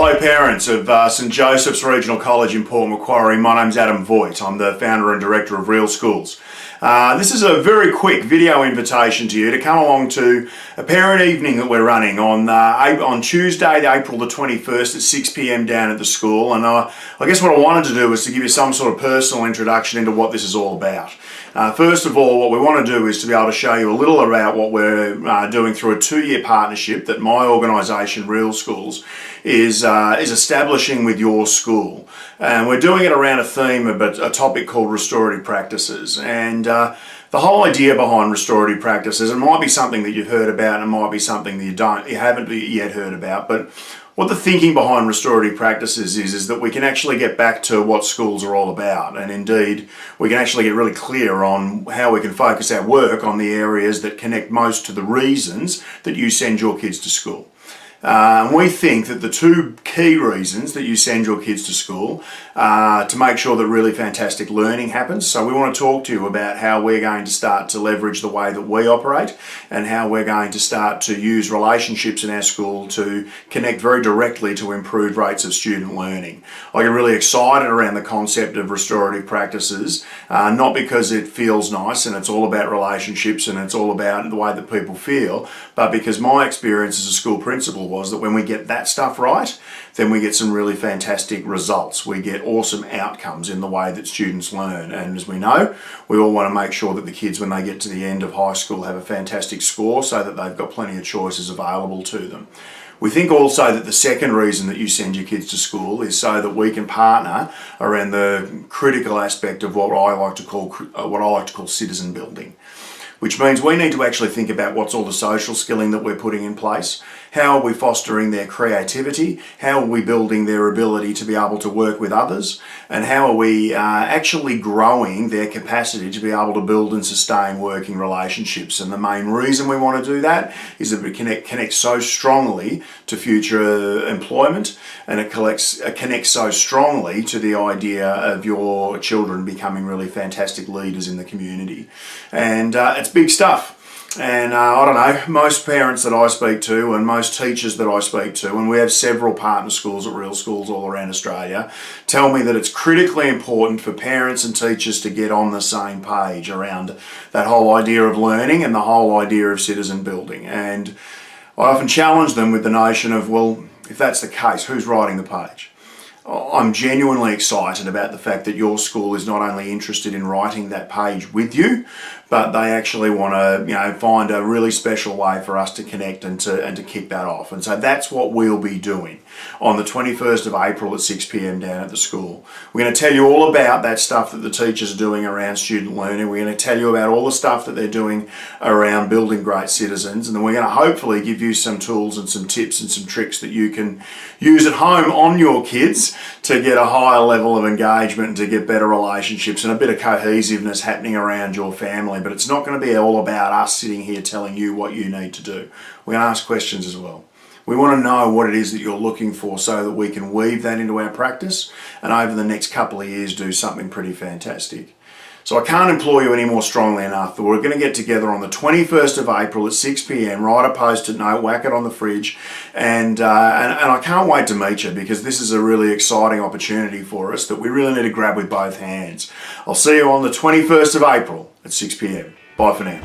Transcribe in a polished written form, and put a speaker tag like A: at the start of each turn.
A: Hello parents of St Joseph's Regional College in Port Macquarie. My name's Adam Voigt. I'm the founder and director of Real Schools. This is a very quick video invitation to you to come along to a parent evening that we're running on Tuesday, April the 21st at 6 p.m. down at the school. And I guess what I wanted to do was to give you some sort of personal introduction into what this is all about. First of all, what we want to do is to be able to show you a little about what we're doing through a 2-year partnership that my organisation, Real Schools, is establishing with your school. And we're doing it around a theme of a topic called Restorative Practices. And the whole idea behind Restorative Practices, it might be something that you've heard about and it might be something that you haven't yet heard about, but what the thinking behind Restorative Practices is that we can actually get back to what schools are all about, and indeed we can actually get really clear on how we can focus our work on the areas that connect most to the reasons that you send your kids to school. We think that the 2 key reasons that you send your kids to school are to make sure that really fantastic learning happens. So we want to talk to you about how we're going to start to leverage the way that we operate and how we're going to start to use relationships in our school to connect very directly to improved rates of student learning. I get really excited around the concept of restorative practices, not because it feels nice and it's all about relationships and it's all about the way that people feel, but because my experience as a school principal was that when we get that stuff right, then we get some really fantastic results. We get awesome outcomes in the way that students learn. And as we know, we all want to make sure that the kids, when they get to the end of high school, have a fantastic score so that they've got plenty of choices available to them. We think also that the second reason that you send your kids to school is so that we can partner around the critical aspect of what I like to call citizen building, which means we need to actually think about what's all the social skilling that we're putting in place, how are we fostering their creativity, how are we building their ability to be able to work with others, and how are we actually growing their capacity to be able to build and sustain working relationships. And the main reason we want to do that is that it connects so strongly to future employment, and it connects so strongly to the idea of your children becoming really fantastic leaders in the community. And it's big stuff. And I don't know, most parents that I speak to and most teachers that I speak to, and we have several partner schools at Real Schools all around Australia, tell me that it's critically important for parents and teachers to get on the same page around that whole idea of learning and the whole idea of citizen building. And I often challenge them with the notion of, well, if that's the case, who's writing the page? I'm genuinely excited about the fact that your school is not only interested in writing that page with you, but they actually want to, find a really special way for us to connect and to kick that off. And so that's what we'll be doing on the 21st of April at 6 p.m. down at the school. We're going to tell you all about that stuff that the teachers are doing around student learning. We're going to tell you about all the stuff that they're doing around building great citizens. And then we're going to hopefully give you some tools and some tips and some tricks that you can use at home on your kids to get a higher level of engagement and to get better relationships and a bit of cohesiveness happening around your family. But it's not going to be all about us sitting here telling you what you need to do. We're going to ask questions as well. We want to know what it is that you're looking for so that we can weave that into our practice and over the next couple of years do something pretty fantastic. So I can't implore you any more strongly enough that we're going to get together on the 21st of April at 6 p.m, write a post-it note, whack it on the fridge, and I can't wait to meet you because this is a really exciting opportunity for us that we really need to grab with both hands. I'll see you on the 21st of April at 6 p.m. Bye for now.